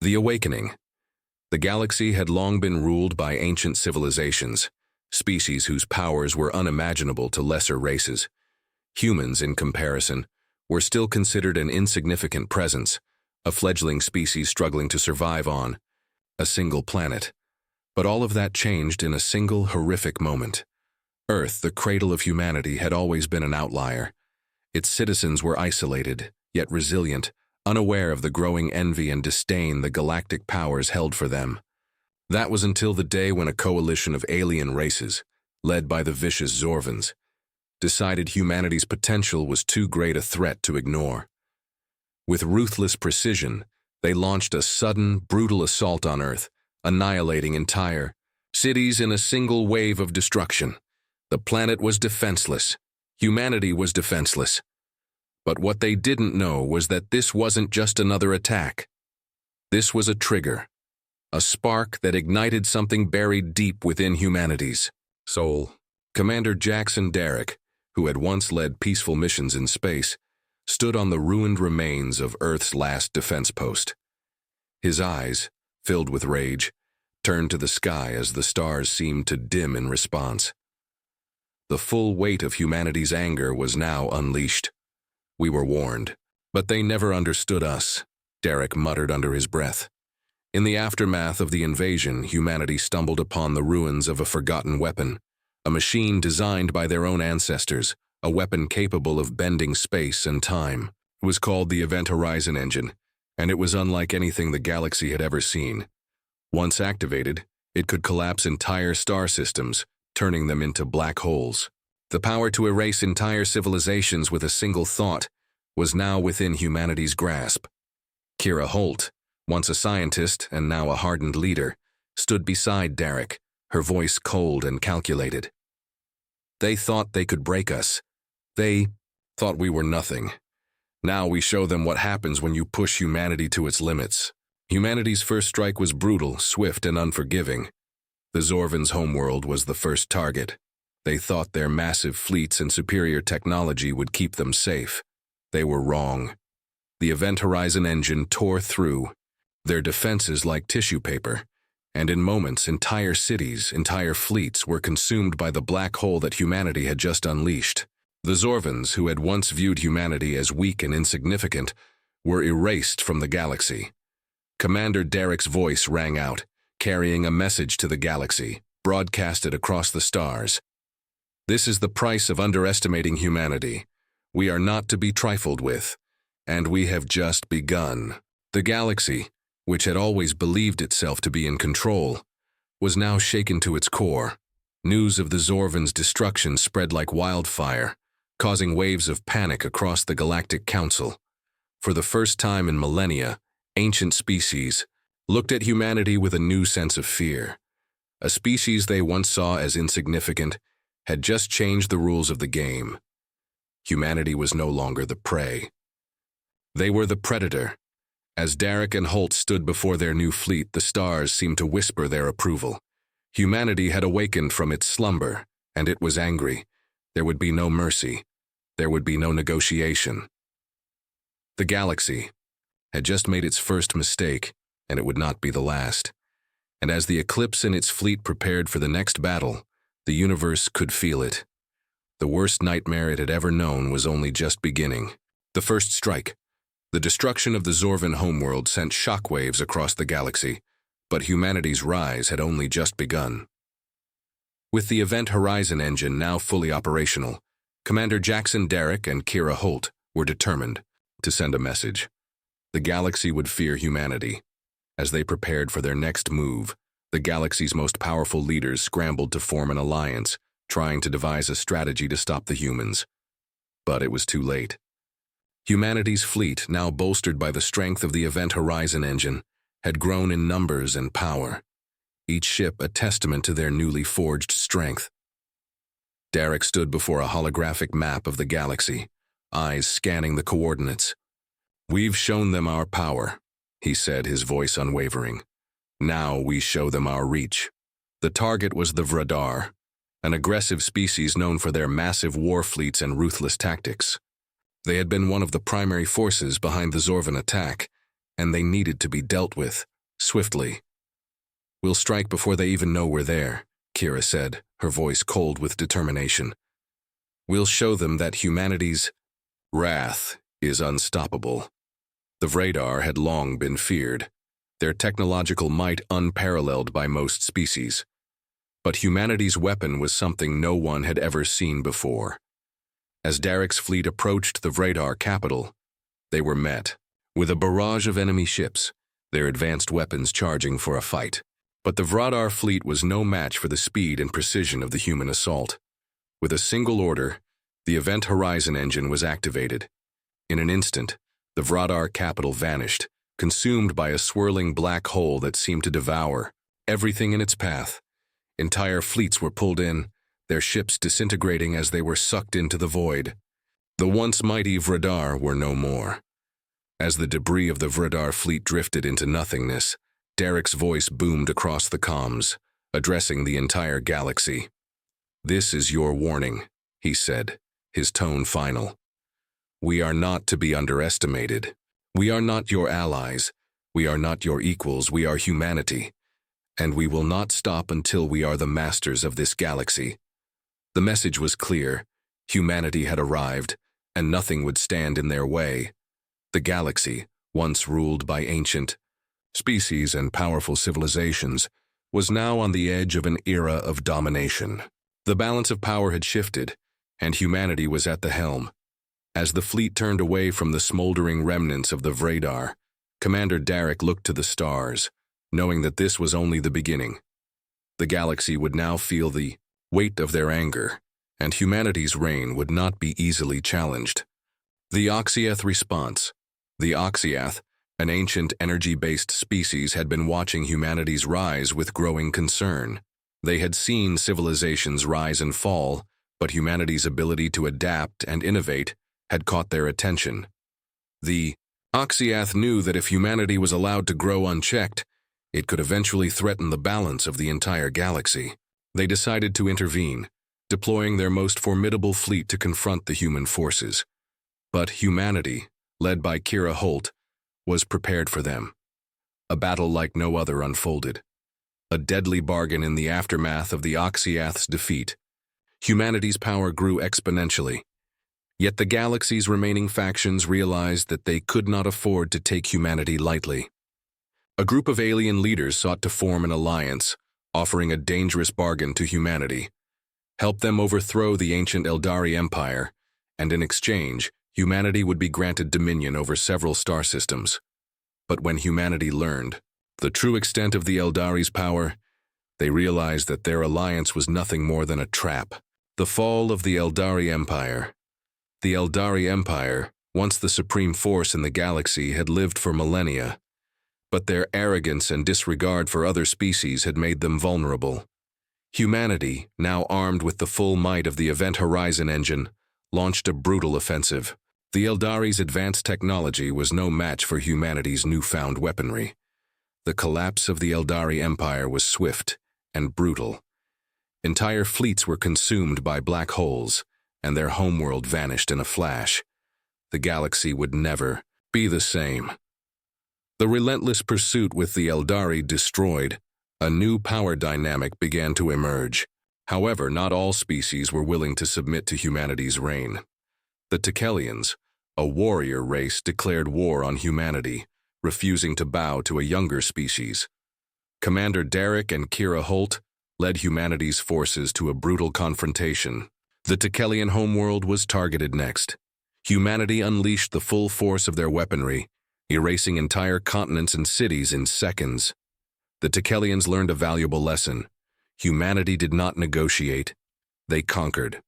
The Awakening. The galaxy had long been ruled by ancient civilizations, species whose powers were unimaginable to lesser races. Humans, in comparison, were still considered an insignificant presence, a fledgling species struggling to survive on a single planet. But all of that changed in a single horrific moment. Earth, the cradle of humanity, had always been an outlier. Its citizens were isolated, yet resilient, unaware of the growing envy and disdain the galactic powers held for them. That was until the day when a coalition of alien races, led by the vicious Zorvans, decided humanity's potential was too great a threat to ignore. With ruthless precision, they launched a sudden, brutal assault on Earth, annihilating entire cities in a single wave of destruction. The planet was defenseless. Humanity was defenseless. But what they didn't know was that this wasn't just another attack. This was a trigger, a spark that ignited something buried deep within humanity's soul. Commander Jackson Derrick, who had once led peaceful missions in space, stood on the ruined remains of Earth's last defense post. His eyes, filled with rage, turned to the sky as the stars seemed to dim in response. The full weight of humanity's anger was now unleashed. We were warned, but they never understood us, Derrick muttered under his breath. In the aftermath of the invasion, humanity stumbled upon the ruins of a forgotten weapon, a machine designed by their own ancestors, a weapon capable of bending space and time. It was called the Event Horizon Engine, and it was unlike anything the galaxy had ever seen. Once activated, it could collapse entire star systems, turning them into black holes. The power to erase entire civilizations with a single thought was now within humanity's grasp. Kira Holt, once a scientist and now a hardened leader, stood beside Derrick, her voice cold and calculated. They thought they could break us. They thought we were nothing. Now we show them what happens when you push humanity to its limits. Humanity's first strike was brutal, swift, and unforgiving. The Zorvans' homeworld was the first target. They thought their massive fleets and superior technology would keep them safe. They were wrong. The Event Horizon engine tore through, their defenses like tissue paper, and in moments entire cities, entire fleets were consumed by the black hole that humanity had just unleashed. The Zorvans, who had once viewed humanity as weak and insignificant, were erased from the galaxy. Commander Derrick's voice rang out, carrying a message to the galaxy, broadcasted across the stars. This is the price of underestimating humanity. We are not to be trifled with, and we have just begun. The galaxy, which had always believed itself to be in control, was now shaken to its core. News of the Zorvans' destruction spread like wildfire, causing waves of panic across the Galactic Council. For the first time in millennia, ancient species looked at humanity with a new sense of fear. A species they once saw as insignificant had just changed the rules of the game. Humanity was no longer the prey. They were the predator. As Derrick and Holt stood before their new fleet, the stars seemed to whisper their approval. Humanity had awakened from its slumber, and it was angry. There would be no mercy. There would be no negotiation. The galaxy had just made its first mistake, and it would not be the last. And as the Eclipse and its fleet prepared for the next battle, the universe could feel it. The worst nightmare it had ever known was only just beginning. The first strike. The destruction of the Zorvan homeworld sent shockwaves across the galaxy, but humanity's rise had only just begun. With the Event Horizon engine now fully operational, Commander Jackson Derrick and Kira Holt were determined to send a message. The galaxy would fear humanity. As they prepared for their next move, the galaxy's most powerful leaders scrambled to form an alliance, trying to devise a strategy to stop the humans. But it was too late. Humanity's fleet, now bolstered by the strength of the Event Horizon engine, had grown in numbers and power, each ship a testament to their newly forged strength. Derrick stood before a holographic map of the galaxy, eyes scanning the coordinates. "We've shown them our power," he said, his voice unwavering. "Now we show them our reach." The target was the Vradar, an aggressive species known for their massive war fleets and ruthless tactics. They had been one of the primary forces behind the Zorvan attack, and they needed to be dealt with swiftly. "We'll strike before they even know we're there," Kira said, her voice cold with determination. "We'll show them that humanity's wrath is unstoppable." The Vradar had long been feared, their technological might unparalleled by most species. But humanity's weapon was something no one had ever seen before. As Derek's fleet approached the Vradar capital, they were met with a barrage of enemy ships, their advanced weapons charging for a fight. But the Vradar fleet was no match for the speed and precision of the human assault. With a single order, the Event Horizon engine was activated. In an instant, the Vradar capital vanished, consumed by a swirling black hole that seemed to devour everything in its path. Entire fleets were pulled in, their ships disintegrating as they were sucked into the void. The once mighty Vradar were no more. As the debris of the Vradar fleet drifted into nothingness, Derek's voice boomed across the comms, addressing the entire galaxy. "This is your warning," he said, his tone final. "We are not to be underestimated. We are not your allies. We are not your equals. We are humanity. And we will not stop until we are the masters of this galaxy." The message was clear. Humanity had arrived, and nothing would stand in their way. The galaxy, once ruled by ancient species and powerful civilizations, was now on the edge of an era of domination. The balance of power had shifted, and humanity was at the helm. As the fleet turned away from the smoldering remnants of the Vradar, Commander Derek looked to the stars, knowing that this was only the beginning. The galaxy would now feel the weight of their anger, and humanity's reign would not be easily challenged. The Oxyath response. The Oxyath, an ancient energy-based species, had been watching humanity's rise with growing concern. They had seen civilizations rise and fall, but humanity's ability to adapt and innovate had caught their attention. The Oxyath knew that if humanity was allowed to grow unchecked, it could eventually threaten the balance of the entire galaxy. They decided to intervene, deploying their most formidable fleet to confront the human forces. But humanity, led by Kira Holt, was prepared for them. A battle like no other unfolded. A deadly bargain in the aftermath of the Oxyath's defeat. Humanity's power grew exponentially. Yet the galaxy's remaining factions realized that they could not afford to take humanity lightly. A group of alien leaders sought to form an alliance, offering a dangerous bargain to humanity. Help them overthrow the ancient Eldari Empire, and in exchange, humanity would be granted dominion over several star systems. But when humanity learned the true extent of the Eldari's power, they realized that their alliance was nothing more than a trap. The fall of the Eldari Empire. The Eldari Empire, once the supreme force in the galaxy, had lived for millennia, but their arrogance and disregard for other species had made them vulnerable. Humanity, now armed with the full might of the Event Horizon engine, launched a brutal offensive. The Eldari's advanced technology was no match for humanity's newfound weaponry. The collapse of the Eldari Empire was swift and brutal. Entire fleets were consumed by black holes, and their homeworld vanished in a flash. The galaxy would never be the same. The relentless pursuit with the Eldari destroyed, a new power dynamic began to emerge. However, not all species were willing to submit to humanity's reign. The Tekelians, a warrior race, declared war on humanity, refusing to bow to a younger species. Commander Derek and Kira Holt led humanity's forces to a brutal confrontation. The Tekelian homeworld was targeted next. Humanity unleashed the full force of their weaponry, erasing entire continents and cities in seconds. The Tekelians learned a valuable lesson. Humanity did not negotiate. They conquered.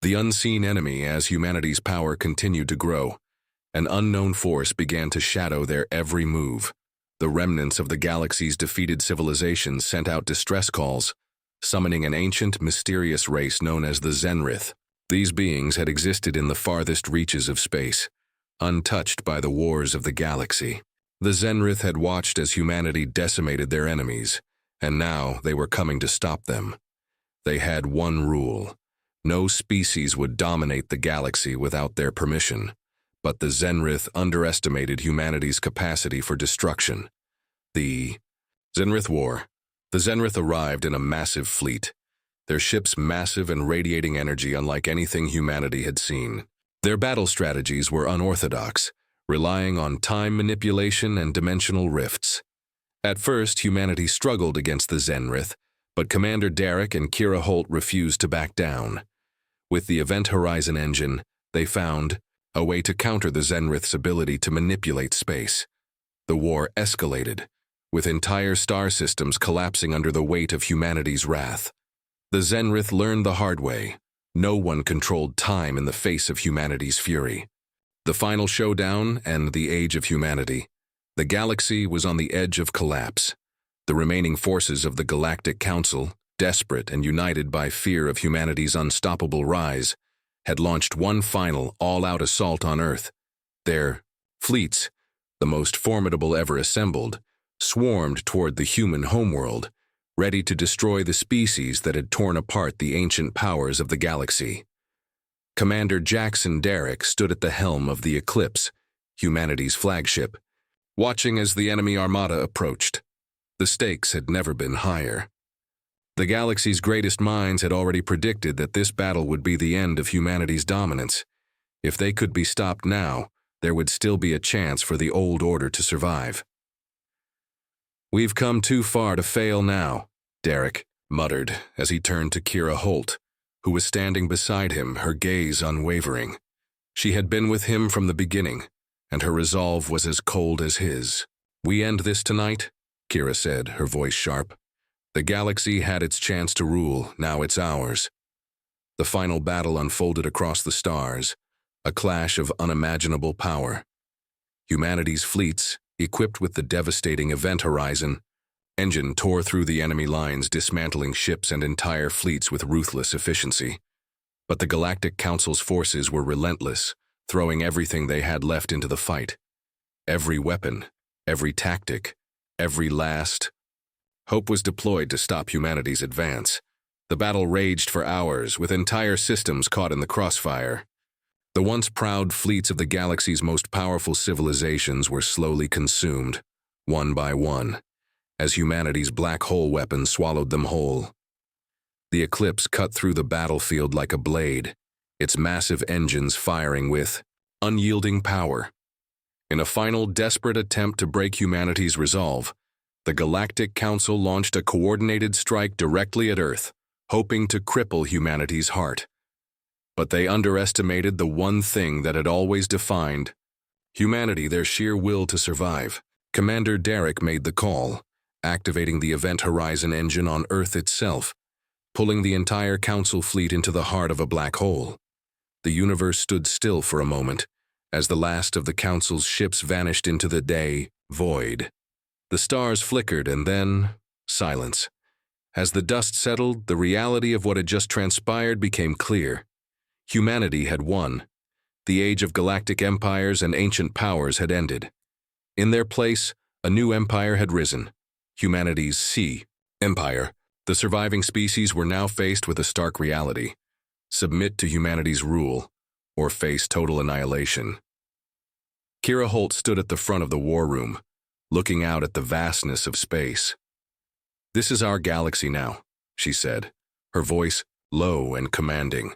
The unseen enemy, as humanity's power continued to grow, an unknown force began to shadow their every move. The remnants of the galaxy's defeated civilizations sent out distress calls, summoning an ancient, mysterious race known as the Zenrith. These beings had existed in the farthest reaches of space, untouched by the wars of the galaxy. The Zenrith had watched as humanity decimated their enemies, and now they were coming to stop them. They had one rule: no species would dominate the galaxy without their permission. But the Zenrith underestimated humanity's capacity for destruction. The Zenrith War. The Zenrith arrived in a massive fleet, their ships massive and radiating energy unlike anything humanity had seen. Their battle strategies were unorthodox, relying on time manipulation and dimensional rifts. At first, humanity struggled against the Zenrith, but Commander Derek and Kira Holt refused to back down. With the Event Horizon engine, they found a way to counter the Zenrith's ability to manipulate space. The war escalated, with entire star systems collapsing under the weight of humanity's wrath. The Zenrith learned the hard way. No one controlled time in the face of humanity's fury. The final showdown and the age of humanity. The galaxy was on the edge of collapse. The remaining forces of the Galactic Council, desperate and united by fear of humanity's unstoppable rise, had launched one final, all-out assault on Earth. Their fleets, the most formidable ever assembled, swarmed toward the human homeworld, ready to destroy the species that had torn apart the ancient powers of the galaxy. Commander Jackson Derrick stood at the helm of the Eclipse, humanity's flagship, watching as the enemy armada approached. The stakes had never been higher. The galaxy's greatest minds had already predicted that this battle would be the end of humanity's dominance. If they could be stopped now, there would still be a chance for the old order to survive. "We've come too far to fail now," Derek muttered as he turned to Kira Holt, who was standing beside him, her gaze unwavering. She had been with him from the beginning, and her resolve was as cold as his. "We end this tonight?" Kira said, her voice sharp. "The galaxy had its chance to rule, now it's ours." The final battle unfolded across the stars, a clash of unimaginable power. Humanity's fleets, equipped with the devastating Event Horizon engine, tore through the enemy lines, dismantling ships and entire fleets with ruthless efficiency. But the Galactic Council's forces were relentless, throwing everything they had left into the fight. Every weapon, every tactic, every last hope was deployed to stop humanity's advance. The battle raged for hours, with entire systems caught in the crossfire. The once proud fleets of the galaxy's most powerful civilizations were slowly consumed, one by one, as humanity's black hole weapons swallowed them whole. The Eclipse cut through the battlefield like a blade, its massive engines firing with unyielding power. In a final desperate attempt to break humanity's resolve, the Galactic Council launched a coordinated strike directly at Earth, hoping to cripple humanity's heart. But they underestimated the one thing that had always defined humanity, their sheer will to survive. Commander Derek made the call, activating the Event Horizon engine on Earth itself, pulling the entire Council fleet into the heart of a black hole. The universe stood still for a moment, as the last of the Council's ships vanished into the day void. The stars flickered and then silence. As the dust settled, the reality of what had just transpired became clear. Humanity had won. The age of galactic empires and ancient powers had ended. In their place, a new empire had risen, humanity's Sea Empire. The surviving species were now faced with a stark reality: submit to humanity's rule, or face total annihilation. Kira Holt stood at the front of the war room, looking out at the vastness of space. "This is our galaxy now," she said, her voice low and commanding.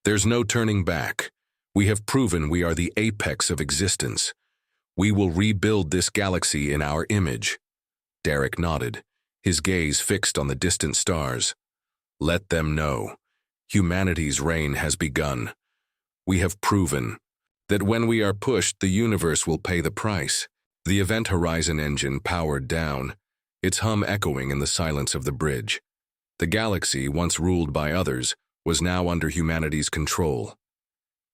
"There's no turning back. We have proven we are the apex of existence. We will rebuild this galaxy in our image." Derek nodded, his gaze fixed on the distant stars. "Let them know. Humanity's reign has begun. We have proven that when we are pushed, the universe will pay the price." The Event Horizon engine powered down, its hum echoing in the silence of the bridge. The galaxy, once ruled by others, was now under humanity's control.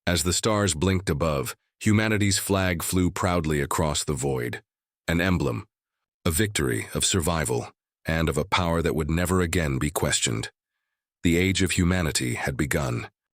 As the stars blinked above, humanity's flag flew proudly across the void, an emblem, a victory of survival, and of a power that would never again be questioned. The age of humanity had begun.